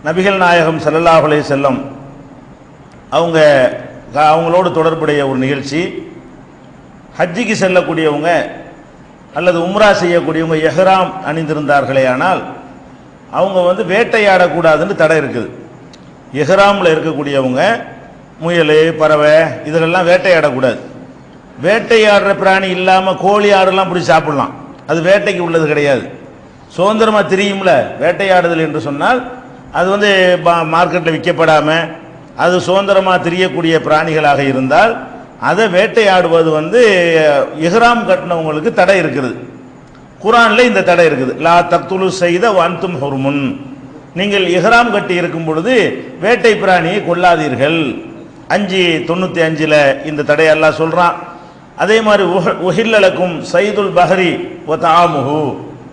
நபிகள் நாயகம் ஸல்லல்லாஹு அலைஹி வஸல்லம் அவங்களோடு தொடர்புடைய ஒரு நிகழ்ச்சி. ஹஜ்ஜிக்கு செல்லக்கூடியவங்க அல்லது உம்ரா செய்யக்கூடியவங்க எஹ்ராம் அணிந்திருந்தார்களே ஆனால் அவங்க வேட்டையாடக்கூடாதுன்னு தடை இருக்குது. எஹ்ராமில் இருக்கக்கூடியவங்க முயல், பறவை இதெல்லாம் வேட்டையாடக்கூடாது. வேட்டையாடுற பிராணி இல்லாமல் கோழி ஆடுலாம் பிடிச்சி சாப்பிடலாம், அது வேட்டைக்கு உள்ளது கிடையாது. சுதந்திரமாக திரியும்ல வேட்டையாடுதல் என்று சொன்னால் அது மார்க்கெட்டில் விற்கப்படாமல் அது சுதந்திரமாக திரியக்கூடிய பிராணிகளாக இருந்தால் அதை வேட்டையாடுவது இஹ்ராம் கட்டினவங்களுக்கு தடை இருக்குது. குர்ஆனில் இந்த தடை இருக்குது. லா தக்துலு ஸைத வ அன்தும் ஹுர்முன், நீங்கள் இஹ்ராம் கட்டி இருக்கும் பொழுது வேட்டை பிராணியை கொல்லாதீர்கள். 5:95 இந்த தடை அல்லாஹ் சொல்றான். அதே மாதிரி உஹில்லலக்கும் சைதுல் பஹரி வ தஆமுஹு,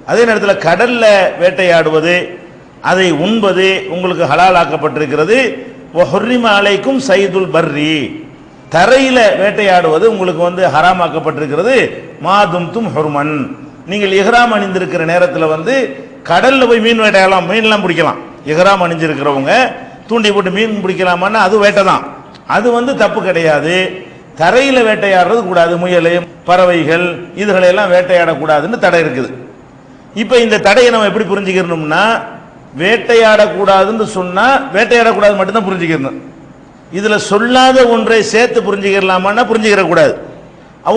அதே நேரத்தில் கடல்ல வேட்டையாடுவது அதை உண்பது உங்களுக்கு ஹலாலாக்கப்பட்டிருக்கிறது. வ ஹுர்ரிம அலைக்கும் சைதுல் பர்ரி, தரையில வேட்டையாடுவது உங்களுக்கு ஹராமாக்கப்பட்டிருக்கிறது. மாதும்தும் ஹுர்மன், நீங்கள் இஹ்ராம் அணிந்திருக்கிற நேரத்தில் கடல்ல போய் மீன் வேட்டையாடலாம், மீன்லாம் பிடிக்கலாம். இஹ்ராம் அணிஞ்சிருக்கிறவங்க தூண்டி போட்டு மீன் பிடிக்கலாமான்னா அது வேட்டை தான், அது தப்பு கிடையாது. தரையில வேட்டையாடுறது கூடாது. முயல், பறவைகள் இதுகளெல்லாம் வேட்டையாடக்கூடாதுன்னு தடை இருக்குது. இப்ப இந்த தடையை நம்ம எப்படி புரிஞ்சுக்கணும்னா, வேட்டையாடக்கூடாதுன்னு சொன்னா வேட்டையாடக்கூடாது மட்டும்தான் புரிஞ்சுக்கணும். இதுல சொல்லாத ஒன்றை சேர்த்து புரிஞ்சுக்கலாமான்னா புரிஞ்சுக்கிற கூடாது.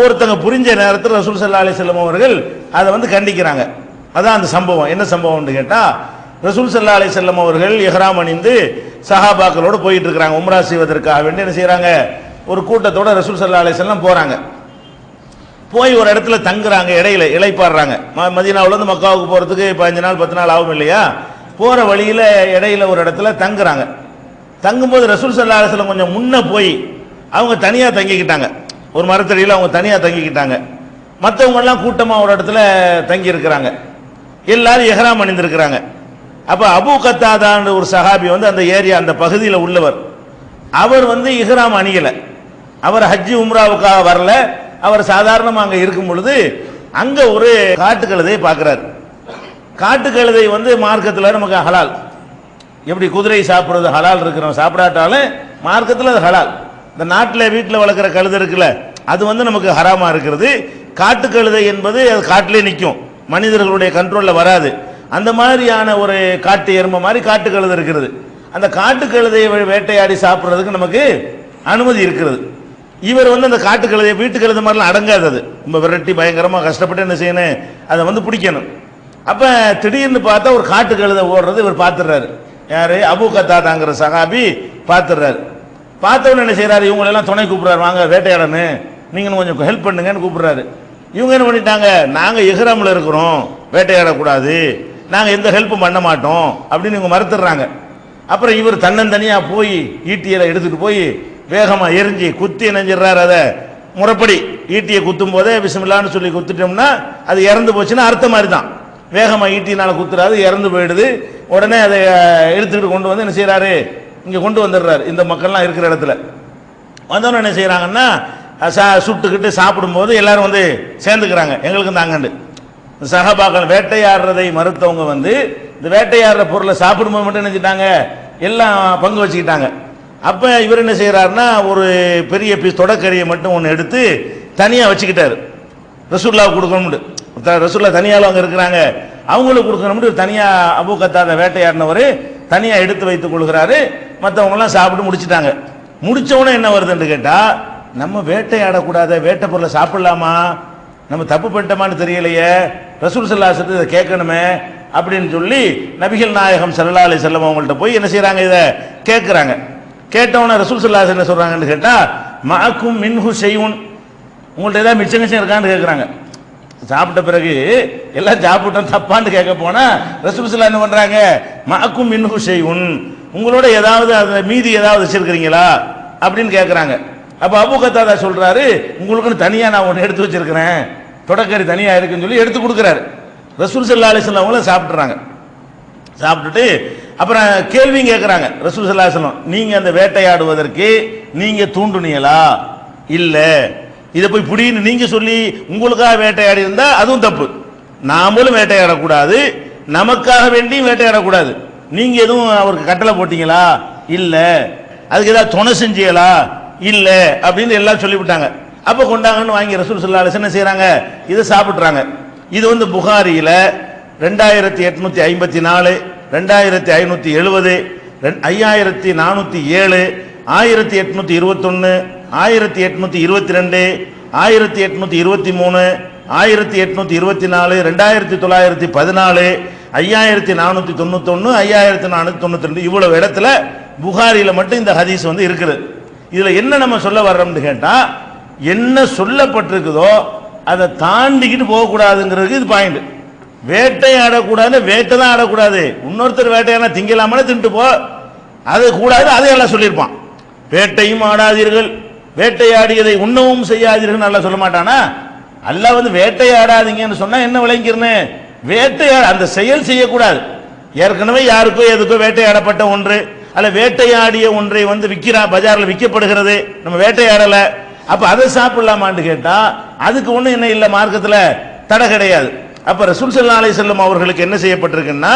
ஒருத்தங்க புரிஞ்ச நேரத்தில் ரசூல் ஸல்லல்லாஹு அலைஹி வஸல்லம் அவர்கள் அதை கண்டிக்கிறாங்க. அதான் அந்த சம்பவம். என்ன சம்பவம்னு கேட்டா, ரசூல் ஸல்லல்லாஹு அலைஹி வஸல்லம் அவர்கள் இஹ்ராம் அணிந்து சஹாபாக்களோடு போயிட்டு இருக்கிறாங்க. உம்ரா செய்வதற்காக வேண்டி என்ன செய்யறாங்க, ஒரு கூட்டத்தோட ரசூல் ஸல்லல்லாஹு அலைஹி வஸல்லம் போறாங்க. போய் ஒரு இடத்துல தங்குறாங்க, இடையில இளைப்பாடுறாங்க. மதீனாவுல மக்காவுக்கு போறதுக்கு 15 நாள் 10 நாள் ஆகும் இல்லையா, போற வழியில இடையில ஒரு இடத்துல தங்குறாங்க. தங்கும்போது ரசூல் ஸல்லல்லாஹு அலைஹி வஸல்லம் கொஞ்சம் முன்ன போய் அவங்க தனியா தங்கிக்கிட்டாங்க. ஒரு மரத்தடியில் அவங்க தனியா தங்கிக்கிட்டாங்க. மற்றவங்க எல்லாம் கூட்டமா ஒரு இடத்துல தங்கி இருக்கிறாங்க. எல்லாரும் இஹ்ராம் அணிந்திருக்கிறாங்க. அப்ப அபூ கத்தாதான்ற ஒரு சஹாபி அந்த ஏரியா அந்த பகுதியில் உள்ளவர், அவர் இஹ்ராம் அணியல. அவர் ஹஜ்ஜி உம்ராவுக்காக வரல, அவர் சாதாரணமாக அங்க இருக்கும் பொழுது அங்க ஒரு காட்டுக்கழுதையை பார்க்கிறார். காட்டுக்கழுதை மார்க்கத்தில் நமக்கு ஹலால். எப்படி குதிரை சாப்பிடுறது ஹலால் இருக்கிறோம், சாப்பிடாட்டாலும் மார்க்கத்தில் அது ஹலால். இந்த நாட்டில் வீட்டில் வளர்க்குற கழுதை இருக்குல்ல, அது நமக்கு ஹராமா இருக்கிறது. காட்டு கழுதை என்பது அது காட்டிலே நிற்கும், மனிதர்களுடைய கண்ட்ரோலில் வராது. அந்த மாதிரியான ஒரு காட்டு எருமை மாதிரி காட்டு கழுதை இருக்கிறது. அந்த காட்டு கழுதையை வேட்டையாடி சாப்பிட்றதுக்கு நமக்கு அனுமதி இருக்கிறது. இவர் அந்த காட்டு கழுதையை வீட்டு கழுதை மாதிரிலாம் அடங்காது, அது ரொம்ப விரட்டி பயங்கரமாக கஷ்டப்பட்டு என்ன செய்யணும், அதை பிடிக்கணும். அப்போ திடீர்னு பார்த்தா ஒரு காட்டு கழுதை ஓடுறது இவர் பார்த்துடுறாரு. யாரு, அபூ கத்தாதாங்கிற சஹாபி பார்த்துடுறாரு. பார்த்தவொன்னு என்ன செய்யறாரு, இவங்களெல்லாம் துணை கூப்பிடுறாரு, வாங்க வேட்டையாடணும், நீங்க கொஞ்சம் ஹெல்ப் பண்ணுங்கன்னு கூப்பிடுறாரு. இவங்க என்ன பண்ணிட்டாங்க, நாங்க இஹ்ராம்ல இருக்கிறோம், வேட்டையாடக்கூடாது, நாங்க எந்த ஹெல்ப்பும் பண்ண மாட்டோம் அப்படின்னு இவங்க மறுத்துடுறாங்க. அப்புறம் இவர் தன்னந்தனியா போய் ஈட்டியலை எடுத்துட்டு போய் வேகமா எரிஞ்சு குத்தி நெஞ்சிடறாரு. அதை முறைப்படி ஈட்டியை குத்தும் போதே பிஸ்மில்லான்னு சொல்லி குத்துட்டோம்னா அது இறந்து போச்சுன்னா அர்த்தம் மாதிரி தான். வேகமா ஈட்டினால குத்துறாரு, இறந்து போயிடுது. உடனே அதை எடுத்துக்கிட்டு கொண்டு என்ன செய்யறாரு, இங்க கொண்டு வந்துடுறாரு. இந்த மக்கள்லாம் இருக்கிற இடத்துல வந்தவன என்ன செய்யறாங்கன்னா, சுட்டுக்கிட்டு சாப்பிடும்போது எல்லாரும் சேர்ந்துக்கிறாங்க, எங்களுக்கு தாங்கண்டு. சஹாபாக்கள் வேட்டையாடுறதை மறுத்தவங்க இந்த வேட்டையாடுற பொருளை சாப்பிடும்போது மட்டும் நினைச்சிட்டாங்க, எல்லாம் பங்கு வச்சுக்கிட்டாங்க. அப்ப இவர் என்ன செய்யறாருன்னா, ஒரு பெரிய பீஸ் தொடக்கறியை மட்டும் ஒன்று எடுத்து தனியா வச்சுக்கிட்டாரு. ரசூலுல்லாஹ் கொடுக்கணும்னு, ரசூலுல்லாஹ் தனியால அவங்க இருக்கிறாங்க, அவங்களுக்கு கொடுக்கணும்னு தனியா அபூ கத்தாதா வேட்டையாடினவர் தனியா எடுத்து வைத்துக் கொள்கிறாரு. மற்றவங்க எல்லாம் சாப்பிட்டு முடிச்சுட்டாங்க. முடிச்சவனே என்ன வருதுன்னு கேட்டா, நம்ம வேட்டையாடக்கூடாத வேட்டை பொருளை சாப்பிடலாமா, நம்ம தப்பு பண்ணிட்டோமான்னு தெரியலையே, ரசூல் ஸல்லல்லாஹு அலைஹி வஸல்லம் இதை கேட்கணுமே அப்படின்னு சொல்லி நபிகள் நாயகம் ஸல்லல்லாஹு அலைஹி வஸல்லம் அவங்கள்ட்ட போய் என்ன செய்யறாங்க, இதை கேட்கிறாங்க. கேட்டவன ரசூல் ஸல்லல்லாஹு அலைஹி வஸல்லம் என்ன சொல்றாங்கன்னு கேட்டா, மஅக்கும் மின்ஹு ஷைஉன், உங்கள்ட்ட ஏதாவது மிச்சம் இருக்கான்னு கேட்கிறாங்க. சாப்பிட்ட பிறகு எல்லாம் சாப்பிட்டோம் தப்பான்னு கேட்க போனா ரசூல் ஸல்லல்லாஹு என்ன பண்றாங்க, மஅக்கும் மின்ஹு ஷைஉன், உங்களோட ஏதாவது மீதி ஏதாவது வச்சிருக்கிறீங்களா அப்படின்னு கேட்கிறாங்க. அப்ப அபூ கத்தாதா சொல்றாரு, உங்களுக்குன்னு தனியா நான் ஒன்று எடுத்து வச்சிருக்கிறேன், தொடக்கறி தனியா இருக்குன்னு சொல்லி எடுத்து கொடுக்குறாரு. ரசூல் ஸல்லல்லாஹு அலைஹி வஸல்லம் அவங்கள சாப்பிட்றாங்க. சாப்பிட்டுட்டு அப்புறம் கேள்வியும் கேட்கிறாங்க ரசூல் ஸல்லல்லாஹு அலைஹி வஸல்லம், நீங்க அந்த வேட்டையாடுவதற்கு நீங்க தூண்டுனீங்களா, இல்ல இதை போய் புடின்னு நீங்க சொல்லி உங்களுக்காக வேட்டையாடி இருந்தா அதுவும் தப்பு. நாமளும் வேட்டையாடக்கூடாது, நமக்காக வேண்டியும் வேட்டையாடக்கூடாது. நீங்க எதுவும் அவருக்கு கட்டளை போட்டீங்களா? இல்ல. அதுக்கு ஏதாவது துணை செஞ்சீங்களா? இல்ல அப்படின்னு எல்லாம் சொல்லிவிட்டாங்க. அப்ப கொண்டாங்கன்னு வாங்கி ரசூல் ஸல்லல்லாஹு அலைஹி வஸல்லம் என்ன செய்றாங்க? இதை சாப்பிட்றாங்க. இது வந்து புகாரியில 2854, 2570, 5407, 1821, 1822, 1823, 1824, 2914, 5491, 5492 இவ்வளவு இடத்துல புகாரியில மட்டும் இந்த ஹதீஸ் வந்து இருக்குது. இதுல என்ன நம்ம சொல்ல வர்றோம்னு கேட்டா, என்ன சொல்லப்பட்டிருக்குதோ அதை தாண்டிக்கிட்டு போகக்கூடாதுங்கிறதுக்கு இது பாயிண்ட். வேட்டையாடக்கூடாது, வேட்டை தான் ஆடக்கூடாது. இன்னொருத்தர் வேட்டையாட திங்கலாமல தின்ட்டு போ, அது கூடாது, அதையெல்லாம் சொல்லியிருப்பான். வேட்டையும் ஆடாதீர்கள், வேட்டையாடியதை உண்ணவும் செய்யாதீர்கள் நல்லா சொல்ல மாட்டானா? அல்லாஹ் வந்து வேட்டையாடாதீங்கன்னு சொன்னா என்ன விளங்கிறனே? வேட்டையாட அந்த செயல் செய்யக்கூடாது. ஏற்கனவே யாருக்கோ எதுக்கோ வேட்டையாடப்பட்ட ஒன்று அல்ல வேட்டையாடிய ஒன்றை வந்து விற்கிறா, பஜார்ல விற்கப்படுகிறது, நம்ம வேட்டையாடல, அப்ப அதை சாப்பிடலாமான்னு கேட்டா அதுக்கு ஒண்ணு என்ன இல்ல, மார்க்கத்துல தடை கிடையாது. அப்ப ரசூல் ஸல்லல்லாஹு அலைஹி வஸல்லம் அவர்களுக்கு என்ன செய்யப்பட்டிருக்குன்னா,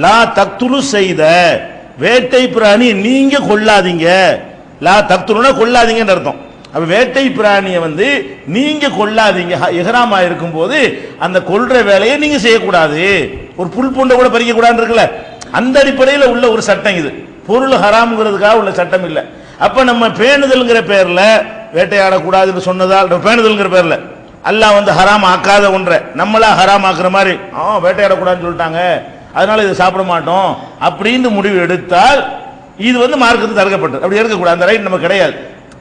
லா தக்துலு செய்த வேட்டை பிராணி நீங்க கொல்லாதீங்க. லா தக்துலுனா கொல்லாதீங்கன்னு அர்த்தம். அப்ப வேட்டை பிராணியை வந்து நீங்க கொல்லாதீங்க. இஹ்ராமா இருக்கும் போது அந்த கொல்ற வேலையை நீங்க செய்யக்கூடாது. ஒரு புல் பூண்டை கூட பறிக்க கூடாதுன்னு இருக்குல்ல, அந்த அடிப்படையில் உள்ள ஒரு சட்டம் இது. பொருள் ஹராம்ங்கிறதுக்காக உள்ள சட்டம் இல்லை. அப்ப நம்ம பேணுதல்ங்கிற பேர்ல வேட்டையாடக்கூடாதுன்னு சொன்னதால், பேணுதல்ங்கிற பேர்ல அல்லாஹ் வந்து ஹராம் ஆக்காத ஒன்றை நம்மளா ஹராம் ஆக்குற மாதிரி வேட்டையாடக்கூடாதுன்னு சொல்லிட்டாங்க, அதனால இதை சாப்பிட மாட்டோம் அப்படின்னு முடிவு எடுத்தால் இது வந்து மார்க்கத்துக்கு தடுக்கப்பட்டது. அப்படி எடுக்கக்கூடாது, அந்த ரைட் நமக்கு கிடையாது.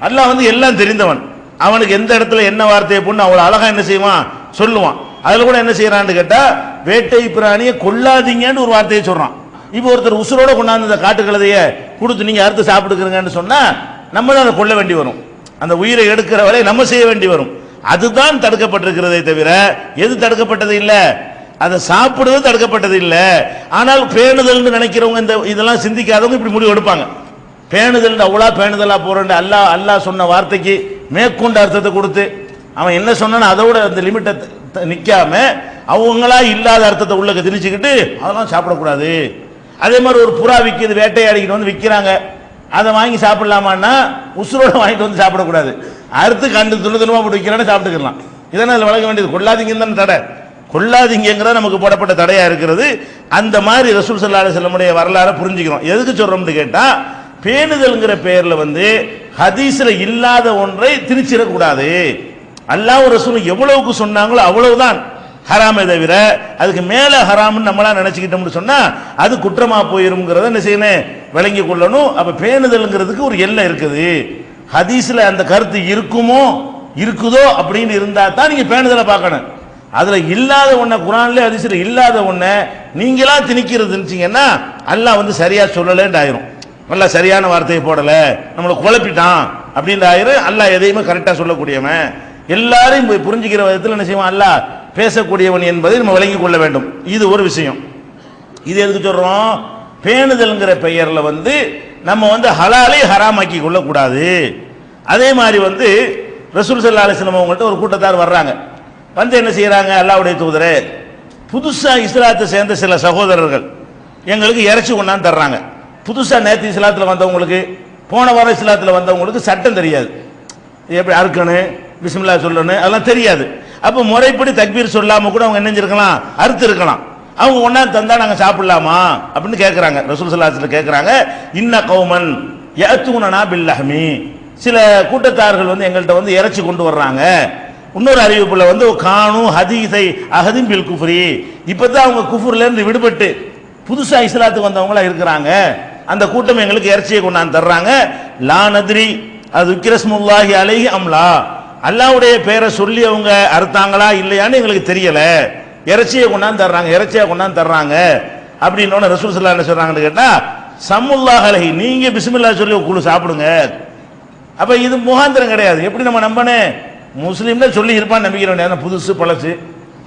அல்லாஹ் வந்து எல்லாம் தெரிந்தவன், அவனுக்கு எந்த இடத்துல என்ன வார்த்தையை பொண்ணு அவ்வளவு அழகா என்ன செய்வான் சொல்லுவான். அதுல கூட என்ன செய்யறான்னு கேட்டா, வேட்டை பிராணியை கொல்லாதீங்கன்னு ஒரு வார்த்தையை சொல்றான். இப்போ ஒருத்தர் உசுரோட கொண்டாந்து இந்த காட்டு கழுதைய கொடுத்து நீங்க அறுத்து சாப்பிட்டுக்கிறீங்கன்னு சொன்னா நம்ம தான் அதை கொல்ல வேண்டி வரும். அந்த உயிரை எடுக்கிற வரை நம்ம செய்ய வேண்டி வரும். அதுதான் தடுக்கப்பட்டிருக்கிறதே தவிர எது தடுக்கப்பட்டது இல்ல, அதை சாப்பிடுவது தடுக்கப்பட்டது இல்ல. ஆனால் பேணுதல் நினைக்கிறவங்க இந்த இதெல்லாம் சிந்திக்காதவங்க இப்படி முடிவு எடுப்பாங்க. பேணுதல் அவ்வளோ பேணுதலா போறேன் அல்லாஹ் சொன்ன வார்த்தைக்கு மேற்கொண்ட அர்த்தத்தை கொடுத்து அவன் என்ன சொன்னானோ அதோட அந்த லிமிட்டை நிக்காம அவங்களா இல்லாத அர்த்தத்தை உள்ளக்க திணிச்சுக்கிட்டு அதெல்லாம் சாப்பிடக்கூடாது. அதே மாதிரி ஒரு புறா விற்கிது, வேட்டையாடிக்கிட்டு வந்து விற்கிறாங்க, அதை வாங்கி சாப்பிடலாமான்னா உசுரோட வாங்கிட்டு வந்து சாப்பிடக்கூடாது. அறுத்து கண்டு துணுமா போட்டு விற்கிறான்னு சாப்பிட்டுக்கலாம். இதனால் அதில் வழங்க வேண்டியது கொள்ளாதீங்கன்னு தானே தடை. கொள்ளாதீங்கிறத நமக்கு போடப்பட்ட தடையா இருக்கிறது. அந்த மாதிரி ரசூல் ஸல்லல்லாஹு அலைஹி வஸல்லமுடைய வரலாறை புரிஞ்சுக்கிறோம். எதுக்கு சொல்றோம்னு கேட்டா, பேணுதல்ங்கிற பெயர்ல வந்து ஹதீஸ்ல இல்லாத ஒன்றை திணிச்சிடக்கூடாது. அல்லாஹ் ரசூல் எவ்வளவுக்கு சொன்னாங்களோ அவ்வளவுதான் ஹராமே தவிர அதுக்கு மேல ஹராம்னு நம்மளா நினைச்சுக்கிட்டோம்னு சொன்னா அது குற்றமா போயிரும்ங்கிறத என்ன செய்யணும், விளங்கி கொள்ளணும். அப்ப பேணுதல்ங்கிறதுக்கு ஒரு எல்லை இருக்குது. ஹதீஸ்ல அந்த கருத்து இருக்குதோ அப்படின்னு இருந்தா தான் நீங்க பேணுதலை பார்க்கணும். அதுல இல்லாத ஒன்ன, குர்ஆன்ல ஹதீஸ்ல இல்லாத ஒன்ன நீங்களா திணிக்கிறதுன்னு அல்லாஹ் வந்து சரியா சொல்லலன்னு ஆயிரும். அல்லாஹ் சரியான வார்த்தையை போடல, நம்மளை குழப்பிட்டான் அப்படின்னு ஆயிரும். அல்லாஹ் எதையுமே கரெக்டா சொல்லக்கூடியவன், எல்லாரையும் புரிஞ்சுக்கிற விதத்தில் என்ன செய்வான், அல்லாஹ் பேசக்கூடியவன் என்பதை நம்ம விளங்கிக் கொள்ள வேண்டும். இது ஒரு விஷயம். இது எதுக்கு சொல்றோம், பேணுதல்ங்கிற பெயர்ல வந்து நம்ம வந்து ஹலாலை ஹராமாக்கி கொள்ளக்கூடாது. அதே மாதிரி வந்து ரசூல் ஸல்லல்லாஹு அலைஹி வஸல்லம் அவங்கள்ட்ட ஒரு கூட்டத்தார் வர்றாங்க. வந்து என்ன செய்யறாங்க, அல்லாஹ்வுடைய தூதரே, புதுசா இஸ்லாத்தை சேர்ந்த சில சகோதரர்கள் எங்களுக்கு இறைச்சி கொண்டாந்து தர்றாங்க. புதுசா நேற்று இஸ்லாத்துல வந்தவங்களுக்கு, போன வாரம் இஸ்லாத்துல வந்தவங்களுக்கு சட்டம் தெரியாது, எப்படி அறுக்கணும், பிஸ்மில்லாஹ் சொல்லணும், அதெல்லாம் தெரியாது. அப்ப முறைப்படி தக்பீர் சொல்லாம கூட அவங்க என்ன செஞ்சிருக்கலாம், அறுத்து இருக்கலாம். அவங்க ஒன்னாந்து தந்தா நாங்க சாப்பிடலாமா அப்படின்னு கேட்கறாங்க. ரசூல் ஸல்லல்லாஹு அலைஹி வஸல்லம் கேட்கறாங்க, இன்ன கௌமன் யஅதுனா பில்லஹ்மி, சில கூட்டத்தார்கள் வந்து எங்கள்கிட்ட வந்து இறைச்சி கொண்டு வர்றாங்க. இன்னொரு அறிவிப்புல வந்து கானு ஹதீஸை அஹதின் பில் குஃப்ரி, இப்பதான் அவங்க குஃப்ர்ல இருந்து விடுபட்டு புதுசா இஸ்லாத்துக்கு வந்தவங்களா இருக்கிறாங்க. அந்த கூட்டம் எங்களுக்கு இறைச்சியை கொண்டாந்து தர்றாங்க. லா நத்ரி அது விக்ரஸ்முல்லாஹி அலைஹி அம்லா, அல்லாஹ்வுடைய பேரை சொல்லி அவங்க அறுத்தாங்களா இல்லையான்னு எங்களுக்கு தெரியல, இறைச்சியை கொண்டாந்து தர்றாங்க, இறைச்சியை கொண்டாந்து தர்றாங்க அப்படின்னு ரசூல் ஸல்லல்லாஹு அலைஹி சொல்றாங்கன்னு கேட்டா, சம்முல்லாஹ் அலைஹி, நீங்க பிஸ்மில்லாஹ் சொல்லி குழு சாப்பிடுங்க. அப்ப இது முகாந்திரம் கிடையாது. எப்படி நம்ம நம்பனே, முஸ்லீம்ல சொல்லி இருப்பான் நம்பிக்கிறோம். புதுசு பழசு,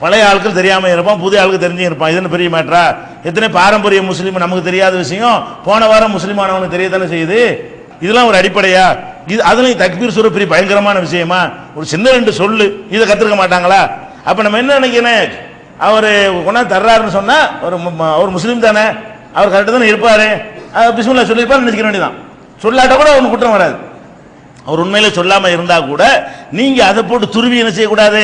பழைய ஆட்கள் தெரியாம இருப்பான், புதிய ஆளுக்கு தெரிஞ்சு இருப்பான். இது பெரிய மேட்டரா? எத்தனை பாரம்பரிய முஸ்லீம் நமக்கு தெரியாத விஷயம் போன வாரம் முஸ்லீமானவனுக்கு தெரியத்தானே செய்யுது. இதெல்லாம் ஒரு அடிப்படையா? இது அதுலயும் தக்பீர் சொல்ற பெரிய பயங்கரமான விஷயமா? ஒரு சின்ன ரெண்டு சொல்லு இதை கத்துக்க மாட்டாங்களா? அப்ப நம்ம என்ன நினைக்கிறேன், அவரு கொண்டா தர்றாருன்னு சொன்னா அவர் முஸ்லீம் தானே, அவர் கரெக்டாக தானே இருப்பாரு, பிஸ்மில்லா சொல்லியிருப்பாரு நினைச்சுக்க வேண்டியதான். சொல்லாட்ட கூட அவனுக்கு குற்றம் வராது. அவர் உண்மையிலே சொல்லாம இருந்தா கூட நீங்க அதை போட்டு துருவி என்ன செய்யக்கூடாது,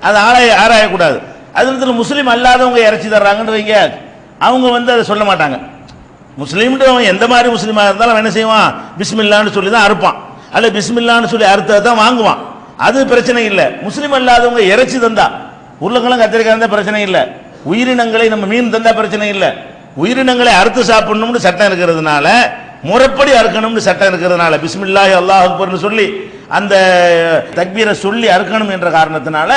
அதை ஆராயக்கூடாது. அது முஸ்லீம் அல்லாதவங்க இறைச்சி தர்றாங்கன்னு வைங்க, அவங்க அதை சொல்ல மாட்டாங்க. முஸ்லீம்ன்ற அவன் எந்த மாதிரி முஸ்லீமாக இருந்தாலும் அவன் என்ன செய்வான், பிஸ்மில்லான்னு சொல்லி தான் அறுப்பான், அல்ல பிஸ்மில்லான்னு சொல்லி அறுத்ததை தான் வாங்குவான். அது பிரச்சனை இல்லை. முஸ்லீம் அல்லாதவங்க இறைச்சி தந்தா, உருளைக்கிழங்கு கத்திரிக்காய் இருந்தால் பிரச்சனை இல்லை. உயிரினங்களை நம்ம மீன் தந்தா பிரச்சனை இல்லை. உயிரினங்களை அறுத்து சாப்பிடணும்னு சட்டம் இருக்கிறதுனால, முறைப்படி அறுக்கணும்னு சட்டம் இருக்கிறதுனால, பிஸ்மில்லாஹி அல்லாஹ் அக்பர்னு சொல்லி அந்த தக்பீரை சொல்லி அறுக்கணும் என்ற காரணத்தினால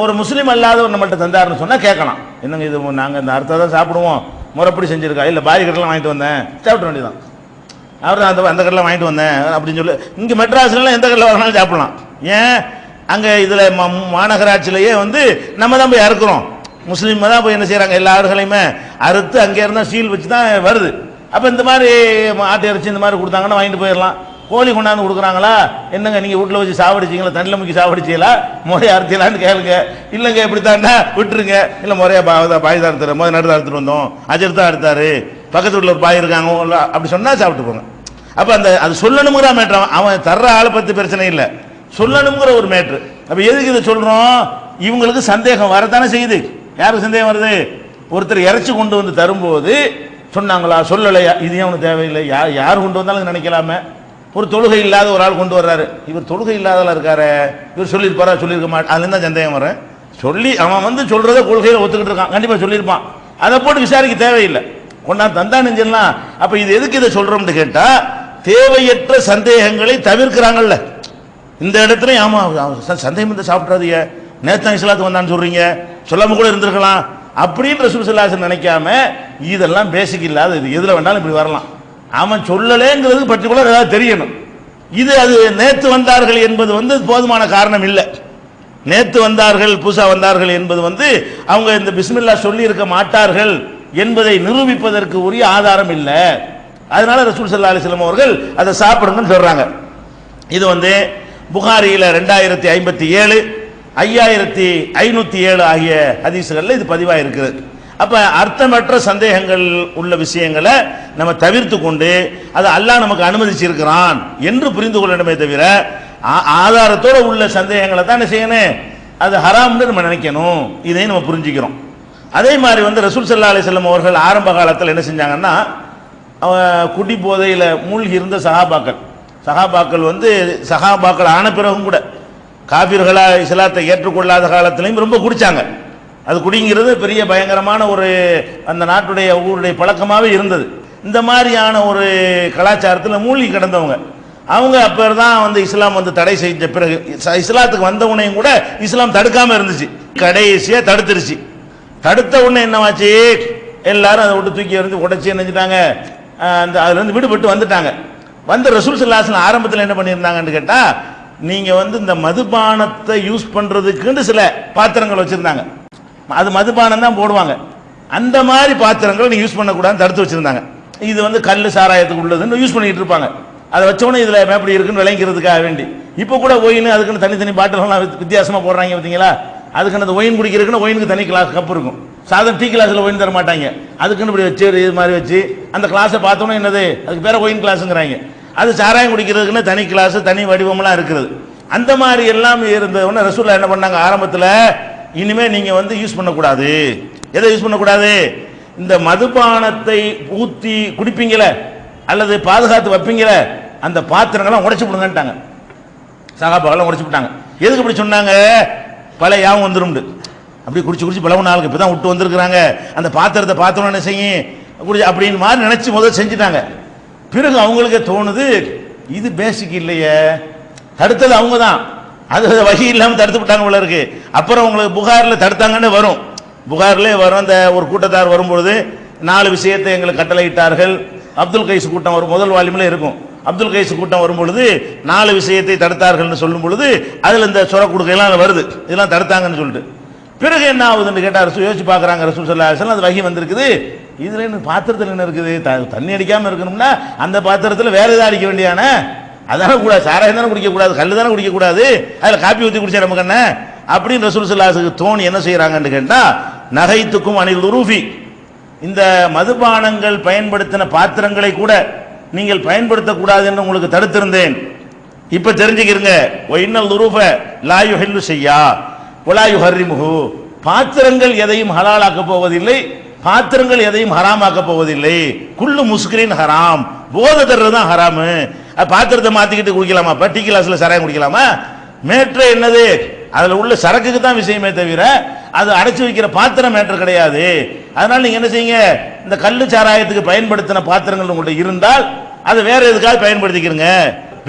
ஒரு முஸ்லீம் அல்லாதவர் நம்மள்ட்ட தந்தாருன்னு சொன்னா கேட்கலாம், என்னங்க இது நாங்கள் இந்த அறுத்தை தான் சாப்பிடுவோம், முறைப்படி செஞ்சிருக்கா, இல்லை பாரி கட்டெல்லாம் வாங்கிட்டு வந்தேன், சாப்பிட வேண்டியதான். அவர் அந்த கடையில் வாங்கிட்டு வந்தேன் அப்படின்னு சொல்லி. இங்கே மெட்ராஸ்லாம் எந்த கடையில் வரனாலும் சாப்பிடலாம். ஏன் அங்கே இதில் மாநகராட்சியிலேயே நம்ம தான் போய் அறுக்கிறோம். முஸ்லீம் தான் போய் என்ன செய்கிறாங்க, எல்லா ஆடுகளையுமே அறுத்து அங்கே இருந்தால் சீல் வச்சு தான் வருது. அப்போ இந்த மாதிரி ஆட்டு இறைச்சி இந்த மாதிரி கொடுத்தாங்கன்னா வாங்கிட்டு போயிடலாம். கோழி கொண்டாந்து கொடுக்குறாங்களா, என்னங்க நீங்கள் வீட்டில் வச்சு சாவடிச்சிங்களா, தண்ணியில் முக்கி சாவடிச்சிங்களா, முறையை அறுத்தலான்னு கேளுங்க. இல்லைங்க இப்படித்தாண்டா விட்டுருங்க, இல்லை முறையாக பாய் தான் அறுத்துறோம், நடு தான் அறுத்துட்டு வந்தோம், அஜர் தான் அறுத்தாரு, பக்கத்து வீட்டில் ஒரு பாய் இருக்காங்க அப்படி சொன்னால் சாப்பிட்டு போங்க. அப்போ அது சொல்லணுங்கிற மேட்ரு, அவன் தர்ற ஆளை பற்றி பிரச்சனை இல்லை, சொல்லணுங்கிற ஒரு மேட்ரு. அப்போ எதுக்கு இதை சொல்கிறோம், இவங்களுக்கு சந்தேகம் வரத்தானே செய்யுது. யாருக்கு சந்தேகம் வருது, ஒருத்தர் இறைச்சி கொண்டு வந்து தரும்போது சொன்னாங்களா சொல்லலையா, இது அவனுக்கு தேவையில்லை, யார் கொண்டு வந்தாலும் நினைக்கலாமே. ஒரு தொழுகை இல்லாத ஒரு ஆள் கொண்டு வர்றாரு, இவர் தொழுகை இல்லாதவளா இருக்காரு, இவர் சொல்லியிருப்பாரா சொல்லியிருக்க மாட்டேன், அதுலேருந்து தான் சந்தேகம் வரேன். சொல்லி அவன் சொல்றத கொள்கையில் ஒத்துக்கிட்டு இருக்கான், கண்டிப்பாக சொல்லியிருப்பான், அதை போட்டு விசாரிக்க தேவையில்லை, கொண்டாந்து தந்தான்னு சொல்லலாம். அப்போ இது எதுக்கு இதை சொல்றோம்னு கேட்டால், தேவையற்ற சந்தேகங்களை தவிர்க்கிறாங்கல்ல. இந்த இடத்துல ஆமா சந்தேகம் வந்து சாப்பிட்றாதீங்க, நேத்தான் இஸ்லாத்துக்கு வந்தான்னு சொல்றீங்க, சொல்லாம கூட இருந்திருக்கலாம் அப்படின்னு ரசூல் ஸல்லல்லாஹு அலைஹி வஸல்லம் நினைக்காம, இதெல்லாம் பேசிக் இல்லாத, இது எதுல வேண்டாலும் இப்படி வரலாம், அவன் சொல்லலேங்கிறது பர்டிகுலர் ஏதாவது தெரியணும். இது அது நேத்து வந்தார்கள் என்பது போதுமான காரணம் இல்லை. நேத்து வந்தார்கள் பூசா வந்தார்கள் என்பது அவங்க இந்த பிஸ்மில்லா சொல்லி இருக்க மாட்டார்கள் என்பதை நிரூபிப்பதற்கு உரிய ஆதாரம் இல்லை. அதனால ரசூல் ஸல்லல்லாஹு அலைஹி வஸல்லம் அவர்கள் அதை சாப்பிடுங்கன்னு சொல்றாங்க. இது புகாரியில 2057 5507 ஆகிய ஹதீஸ்களில் இது பதிவாக இருக்குது. அப்ப அர்த்தமற்ற சந்தேகங்கள் உள்ள விஷயங்களை நம்ம தவிர்த்து கொண்டு அது அல்லாஹ் நமக்கு அனுமதிச்சிருக்கிறான் என்று புரிந்து கொள்ளணுமே தவிர, ஆதாரத்தோடு உள்ள சந்தேகங்களை தான் என்ன செய்யணும், அது ஹராம்னு நம்ம நினைக்கணும். இதையும் நம்ம புரிஞ்சுக்கிறோம். அதே மாதிரி ரசூல் ஸல்லல்லாஹு அலைஹி வஸல்லம் அவர்கள் ஆரம்ப காலத்தில் என்ன செஞ்சாங்கன்னா, குடி போதையில மூழ்கி இருந்த சஹாபாக்கள் சஹாபாக்கள் ஆன பிறகும் கூட காபிர்களா இஸ்லாத்தை ஏற்றுக்கொள்ளாத காலத்திலையும் ரொம்ப குடிச்சாங்க. அது குடிங்கிறது பெரிய பயங்கரமான ஒரு அந்த நாட்டுடைய ஊருடைய பழக்கமாகவே இருந்தது. இந்த மாதிரியான ஒரு கலாச்சாரத்தில் மூழ்கி கிடந்தவங்க அவங்க அப்பதான் இஸ்லாம் தடை செஞ்ச பிறகு, இஸ்லாத்துக்கு வந்த உடனேயும் கூட இஸ்லாம் தடுக்காம இருந்துச்சு, கடைசியா தடுத்துருச்சு. தடுத்த உடனே என்னவாச்சு, எல்லாரும் அதை விட்டு தூக்கி எறிஞ்சு உடைச்சி நினைச்சிட்டாங்க, அந்த அதுல இருந்து விடுபட்டு வந்துட்டாங்க. ரசூல் ஸல்லல்லாஹு அலைஹி வஸல்லம் ஆரம்பத்தில் என்ன பண்ணியிருந்தாங்கன்னு கேட்டா, நீங்க இந்த மதுபானத்தை யூஸ் பண்றதுக்குன்னு சில பாத்திரங்கள் வச்சிருந்தாங்க, அது மதுபானம் தான் போடுவாங்க, அந்த மாதிரி பாத்திரங்களை நீங்க யூஸ் பண்ணக்கூடாதுன்னு தடுத்து வச்சிருந்தாங்க. இது கல்லு சாராயத்துக்கு உள்ளதுன்னு யூஸ் பண்ணிட்டு இருப்பாங்க. அதை வச்சோன்னே இதுல எப்படி இருக்குன்னு விளங்கிறதுக்காக வேண்டி. இப்போ கூட ஒயின் அதுக்குன்னு தனித்தனி பாட்டில்கள்லாம் வித்தியாசமா போடுறாங்க பார்த்தீங்களா. அதுக்குன்னு அந்த ஒயின் குடிக்கிறதுக்குன்னு ஒயினுக்கு தனி கிளாஸ் கப் இருக்கும், சாதாரண டீ கிளாஸ்ல ஒயின் தர மாட்டாங்க, அதுக்குன்னு இப்படி வச்சு இது மாதிரி வச்சு அந்த கிளாஸை பார்த்தோன்னா என்னது, அதுக்கு பேர ஒயின் கிளாஸுங்கிறாங்க. அது சாராயம் குடிக்கிறதுக்குன்னு தனி கிளாஸ் தனி வடிவம்லாம் இருக்கிறது. அந்த மாதிரி எல்லாம் இருந்தவொன்னே ரசூலுல்லாஹ் என்ன பண்ணாங்க, ஆரம்பத்தில் இனிமே நீங்க யூஸ் பண்ணக்கூடாது. எதை யூஸ் பண்ணக்கூடாது, இந்த மதுபானத்தை ஊத்தி குடிப்பீங்கள அல்லது பாதுகாத்து வைப்பீங்கள அந்த பாத்திரங்கள்லாம் உடைச்சு விடுங்கன்ட்டாங்க. சகாபாக்கெல்லாம் உடைச்சு விட்டாங்க. எதுக்கு இப்படி சொன்னாங்க, பழைய யாவும் வந்துடும், அப்படி குடிச்சு பழகு நாளுக்கு இப்பதான் விட்டு வந்திருக்கிறாங்க, அந்த பாத்திரத்தை பார்த்தோன்னு என்ன செய்யும் குடிச்சு அப்படின்னு மாதிரி நினைச்சு முதல் செஞ்சுட்டாங்க. பிறகு அவங்களுக்கே தோணுது, இது பேசிக் இல்லையே, தடுத்தது அவங்க தான், அது வகி இல்லாமல் தடுத்து விட்டாங்க போல இருக்கு. அப்புறம் உங்களுக்கு புகாரில் தடுத்தாங்கன்னு வரும், புகாரிலே வரும். அந்த ஒரு கூட்டத்தார் வரும்பொழுது 4 விஷயத்தை எங்களுக்கு கட்டளையிட்டார்கள். அப்துல் கைஸ் கூட்டம் வரும், முதல் வால்யூமில் இருக்கும். அப்துல் கைஸ் கூட்டம் வரும்பொழுது 4 விஷயத்தை தடுத்தார்கள்னு சொல்லும் பொழுது அதில் இந்த சொர கொடுக்கையெல்லாம் வருது, இதெல்லாம் தடுத்தாங்கன்னு சொல்லிட்டு. பிறகு என்ன ஆகுதுன்னு கேட்டால் யோசிச்சு பார்க்குறாங்க ரசூல் ஸல்லல்லாஹு அலைஹி வஸல்லம், அது வகி வந்திருக்குது, இதில் என்ன பாத்திரத்தில் என்ன இருக்குது, தண்ணி அடிக்காமல் இருக்கணும்னா அந்த பாத்திரத்தில் வேற ஏதாவது அடிக்க வேண்டியான, அதான கூடாது, சாராயம் தானே குடிக்கக்கூடாது, கல் தானே குடிக்கக்கூடாது, அதில் காப்பி ஊற்றி குடிச்சா நமக்கு என்ன அப்படின்னு ரசூல் ஸல்லல்லாஹு அலைஹி வஸல்லம் தோணி என்ன செய்யறாங்கன்னு கேட்டால், நகைத்துக்கும் அனில் உருஃபி, இந்த மதுபானங்கள் பயன்படுத்தின பாத்திரங்களை கூட நீங்கள் பயன்படுத்தக்கூடாது என்று உங்களுக்கு தடுத்திருந்தேன். இப்ப தெரிஞ்சுக்கிறங்க, இன்னல் துரூஃப லா யுஹில்லு ஷையா வலா யுஹர்ரிமுஹு. பாத்திரங்கள் எதையும் ஹலாலாக்க போவதில்லை, பாத்திரங்கள் எதையும் ஹராமாக்க போவதில்லை. குல்லு முஸ்கிரின் ஹராம், போதை தர்றது தான் ஹராமு. பாத்திரத்தை மாத்திக்கிட்டு குடிக்கலாமா? டீ கிளாஸ்ல சராயம் குடிக்கலாமா? மேட்ரு என்னது? அதுல உள்ள சரக்குக்கு தான் விஷயமே தவிர அது அடைச்சு வைக்கிற பாத்திரம் மேட்டர் கிடையாது. அதனால நீங்க என்ன செய்யுங்க, இந்த கள்ளு சாராயத்துக்கு பயன்படுத்தின பாத்திரங்கள் உங்கள்கிட்ட இருந்தால் அதை வேற எதுக்காக பயன்படுத்திக்கிறங்க.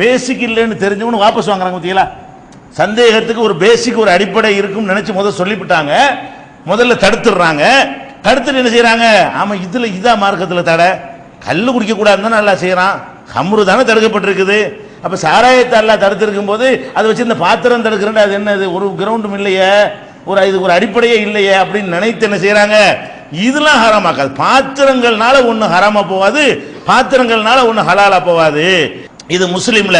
பேசிக் இல்லைன்னு தெரிஞ்சவனு வாபஸ் வாங்குறாங்க பார்த்தீங்களா? சந்தேகத்துக்கு ஒரு பேசிக், ஒரு அடிப்படை இருக்கும் நினைச்சு முதல்ல சொல்லிவிட்டாங்க, முதல்ல தடுத்துடுறாங்க. தடுத்துட்டு என்ன செய்யறாங்க, ஆமா இதுல இதான் மார்க்கத்துல தடை, கல்லு குடிக்க கூடாதுன்னு நல்லா செய்யறான், ஹம்ரு தானே தடுக்கப்பட்டிருக்குது. அப்ப சாராயத்தை எல்லாம் தடுத்திருக்கும் போது அதை வச்சு இந்த பாத்திரம் தடுக்கிறேன், அது என்னது, ஒரு கிரவுண்டும் இல்லையே, இதுக்கு ஒரு அடிப்படையே இல்லையே அப்படின்னு நினைத்து என்ன செய்யறாங்க, இதெல்லாம் ஹராமாக்காது. பாத்திரங்கள்னால ஒண்ணு ஹராமா போவாது, பாத்திரங்கள்னால ஒண்ணு ஹலாலா போவாது. இது முஸ்லிம்ல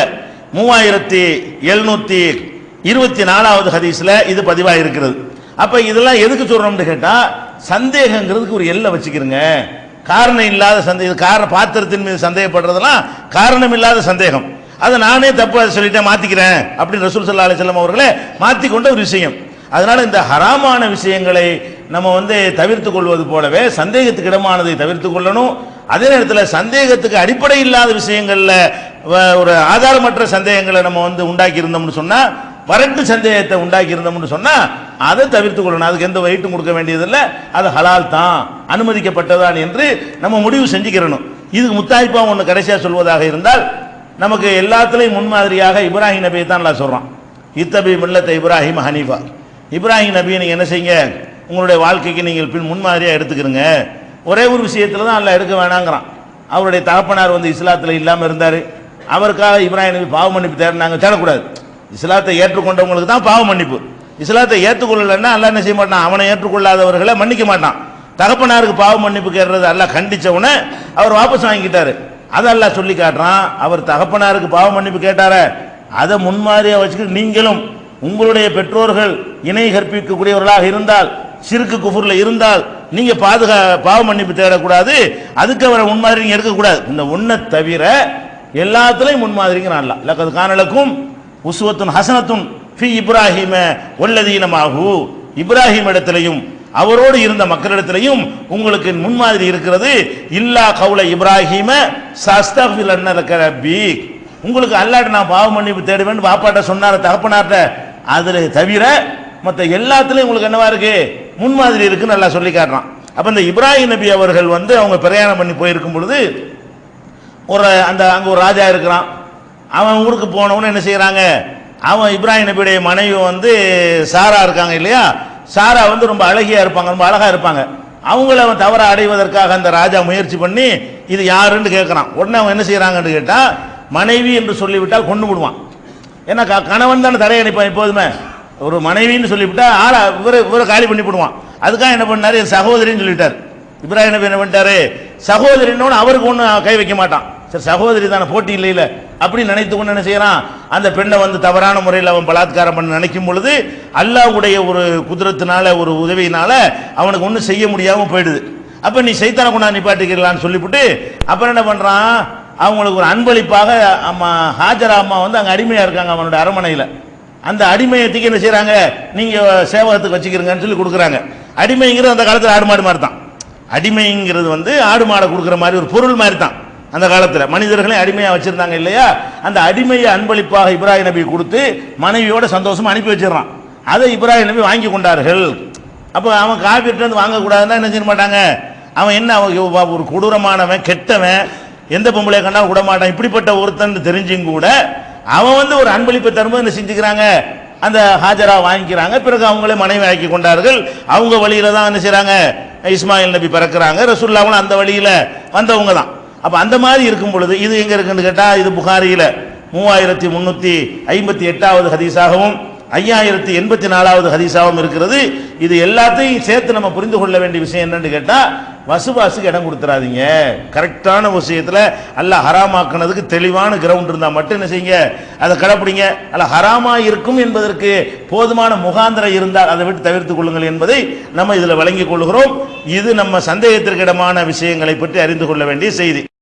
3724வது ஹதீஸ்ல இது பதிவா இருக்கிறது. அப்ப இதெல்லாம் எதுக்கு சொல்றோம்னு கேட்டா, சந்தேகங்கிறதுக்கு ஒரு எல்லை வச்சுக்கிறங்க. காரணம் இல்லாத சந்தேகம், காரண பாத்திரத்தின் மீது சந்தேகப்படுறதெல்லாம் காரணம் இல்லாத சந்தேகம். அதை நானே தப்பு சொல்லிட்டேன் மாத்திக்கிறேன் அப்படின்னு ரசூல் ஸல்லல்லாஹு அலைஹி வஸல்லம் அவர்களே மாத்தி கொண்ட ஒரு விஷயம். அதனால இந்த ஹராமான விஷயங்களை நம்ம தவிர்த்து கொள்வது போலவே சந்தேகத்துக்கு இடமானதை தவிர்த்து கொள்ளணும். அதே நேரத்தில் சந்தேகத்துக்கு அடிப்படை இல்லாத விஷயங்கள்ல ஒரு ஆதாரமற்ற சந்தேகங்களை நம்ம உண்டாக்கி இருந்தோம்னு சொன்னா, வரட்டு சந்தேகத்தை உண்டாக்கி இருந்தோம்னு சொன்னா அதை தவிர்த்து கொள்ளணும். அதுக்கு எந்த வெயிட்டும் கொடுக்க வேண்டியதில்லை, அது ஹலால் தான், அனுமதிக்கப்பட்டதான் என்று நம்ம முடிவு செஞ்சுக்கிறணும். இதுக்கு முத்தாய்ப்பா ஒன்று கடைசியா சொல்வதாக இருந்தால், நமக்கு எல்லாத்துலேயும் முன்மாதிரியாக இப்ராஹிம் நபியை தான் எல்லாம் சொல்றான். இத்தபி மில்லத்த இப்ராஹிம் ஹனீஃபா. இப்ராஹிம் நபியை நீங்க என்ன செய்யுங்க, உங்களுடைய வாழ்க்கைக்கு நீங்கள் பின் முன்மாதிரியா எடுத்துக்கிறங்க. ஒரே ஒரு விஷயத்துல தான் அல்ல எடுக்க வேணாங்கிறான். அவருடைய தகப்பனார் இஸ்லாத்துல இல்லாம இருந்தாரு, அவருக்காக இப்ராஹிம் நபி பாவ மன்னிப்பு தேடினாங்க. தேடக்கூடாது. இஸ்லாத்தை ஏற்றுக்கொண்டவங்களுக்கு தான் பாவ மன்னிப்பு. இஸ்லாத்தை ஏற்றுக்கொள்ளலன்னா அல்லாஹ் என்ன செய்ய மாட்டான், அவனை ஏற்றுக்கொள்ளாதவர்களை மன்னிக்க மாட்டான். தகப்பனாருக்கு பாவ மன்னிப்பு கேட்கறது அல்லாஹ் கண்டிச்ச உடனே அவர் வாபஸ் வாங்கிக்கிட்டாரு. அதை அல்லாஹ் சொல்லி காட்டுறான். அவர் தகப்பனாருக்கு பாவ மன்னிப்பு கேட்டார, அதை முன்மாதிரியா வச்சுக்கிட்டு நீங்களும் உங்களுடைய பெற்றோர்கள் இணை கற்பிக்கக்கூடியவர்களாக இருந்தால், சிறுக்கு குஃபுர்ல இருந்தால் நீங்க பாவ மன்னிப்பு தேடக்கூடாது. அதுக்கு அவரை முன்மாதிரி நீங்க இருக்கக்கூடாது. இந்த ஒன்றை தவிர எல்லாத்துலயும் முன்மாதிரிங்கிறான் அல்லாஹ். லக்கத் கான லக்கும் உஸ்வத்துன் ஹஸனத்துன் ஃபீ இப்ராஹீம வல்லதீன மஅஹு. இப்ராஹிம் இடத்திலையும் அவரோடு இருந்த மக்களிடத்திலையும் உங்களுக்கு முன்மாதிரி இருக்கிறது. இல்லா கவுல இப்ராஹிம சஸ்தக்ஃபிரன்ன லக ரப்பி. உங்களுக்கு அல்லாஹ் நான் பாவ மன்னிப்பு தேடுவேன் பாப்பாட்ட சொன்னார், தகப்பனார்ட்ட. அதுல தவிர மற்ற எல்லாத்துலயும் உங்களுக்கு என்னவா இருக்கு, முன்மாதிரி இருக்குன்னு நல்லா சொல்லி காட்டுறான். அப்ப இந்த இப்ராஹிம் நபி அவர்கள் அவங்க பிரயாணம் பண்ணி போயிருக்கும் பொழுது அங்க ஒரு ராஜா இருக்கிறான். அவன் ஊருக்கு போனவன்னு என்ன செய்யறாங்க, அவன் இப்ராஹிம் நபியுடைய மனைவி சாரா இருக்காங்க இல்லையா, சாரா ரொம்ப அழகியா இருப்பாங்க, ரொம்ப அழகா இருப்பாங்க. அவங்கள அவன் தவற அடைவதற்காக அந்த ராஜா முயற்சி பண்ணி இது யாருன்னு கேட்கிறான். உடனே அவன் என்ன செய்யறாங்கன்னு கேட்டா, மனைவி என்று சொல்லிவிட்டால் கொண்டு விடுவான். ஏன்னா கணவன் தானே தடையணிப்பான். எப்போதுமே ஒரு மனைவின்னு சொல்லிவிட்டா ஆளா இவரை காலி பண்ணி விடுவான். அதுக்காக என்ன பண்ணாரு, சகோதரின்னு சொல்லிட்டார். இப்ராஹிம் நபி என்ன பண்ணிட்டாரு, சகோதரின்னு அவருக்கு ஒன்றும் கை வைக்க மாட்டான். சரி சகோதரி தானே, போட்டி இல்லையில அப்படி நினைத்து கொண்டு என்ன செய்யறான், அந்த பெண்ணை தவறான முறையில் அவன் பலாத்காரம் பண்ண நினைக்கும் பொழுது அல்லாஹ்வுடைய ஒரு குதிரத்தினால, ஒரு உதவியினால அவனுக்கு ஒன்றும் செய்ய முடியாம போயிடுது. அப்ப நீ சைத்தான கொண்டா நிப்பாட்டிக்கலான்னு சொல்லிவிட்டு அப்புறம் என்ன பண்றான், அவங்களுக்கு ஒரு அன்பளிப்பாக அம்மா ஹாஜரா அம்மா அங்க அடிமையா இருக்காங்க அவனோட அரண்மனையில. அந்த அடிமையத்துக்கு என்ன செய்யறாங்க, நீங்க சேவகத்துக்கு வச்சுக்கிறீங்கன்னு சொல்லி கொடுக்குறாங்க. அடிமைங்கிறது அந்த காலத்தில் ஆடு மாடு மாதிரி தான். அடிமைங்கிறது ஆடு மாடை கொடுக்குற மாதிரி ஒரு பொருள் மாதிரி தான். அந்த காலத்தில் மனிதர்களே அடிமையா வச்சிருந்தாங்க இல்லையா, அந்த அடிமையை அன்பளிப்பாக இப்ராஹிம் நபி கொடுத்து மனைவியோட சந்தோஷமா அனுப்பி வச்சிடறான். அதை இப்ராஹிம் நபி வாங்கி கொண்டார்கள். அப்போ அவன் காப்பீட்டு வாங்கக்கூடாதுன்னா என்ன செய்ய மாட்டாங்க, அவன் என்ன ஒரு கொடூரமானவன், கெட்டவன், எந்த பொம்பளை கண்டா விட மாட்டான், இப்படிப்பட்ட ஒருத்தன் தெரிஞ்சும் கூட அவன் ஒரு அன்பளிப்பை தரும்போது என்ன செஞ்சுக்கிறாங்க, அந்த ஹாஜரா வாங்கிக்கிறாங்க. பிறகு அவங்களே மனைவி ஆக்கி கொண்டார்கள். அவங்க வழியில தான் என்ன செய்யறாங்க, இஸ்மாயில் நபி பிறக்கிறாங்க. ரசூலுல்லாஹ் அந்த வழியில வந்தவங்க தான். அப்ப அந்த மாதிரி இருக்கும் பொழுது இது எங்க இருக்குன்னு கேட்டா, இது புகாரியில 3358வது ஹதீஸாகவும் 5084வது ஹதீஸாகவும் இருக்கிறது. இது எல்லாத்தையும் சேர்த்து நம்ம புரிந்து கொள்ள வேண்டிய விஷயம் என்னன்னு கேட்டா, வசுவாசுக்கு இடம் கொடுத்துறாதீங்க. கரெக்டான விஷயத்துல அல்லாஹ் ஹராமாக்குனதுக்கு தெளிவான கிரவுண்ட் இருந்தா மட்டும் என்ன செய்யுங்க, அதை கடைப்பிடிங்க. அல்ல ஹராமா இருக்கும் என்பதற்கு போதுமான முகாந்திரம் இருந்தால் அதை விட்டு தவிர்த்துக் கொள்ளுங்கள் என்பதை நம்ம இதுல வழங்கிக் கொள்கிறோம். இது நம்ம சந்தேகத்திற்கு இடமான விஷயங்களை பற்றி அறிந்து கொள்ள வேண்டிய செய்தி.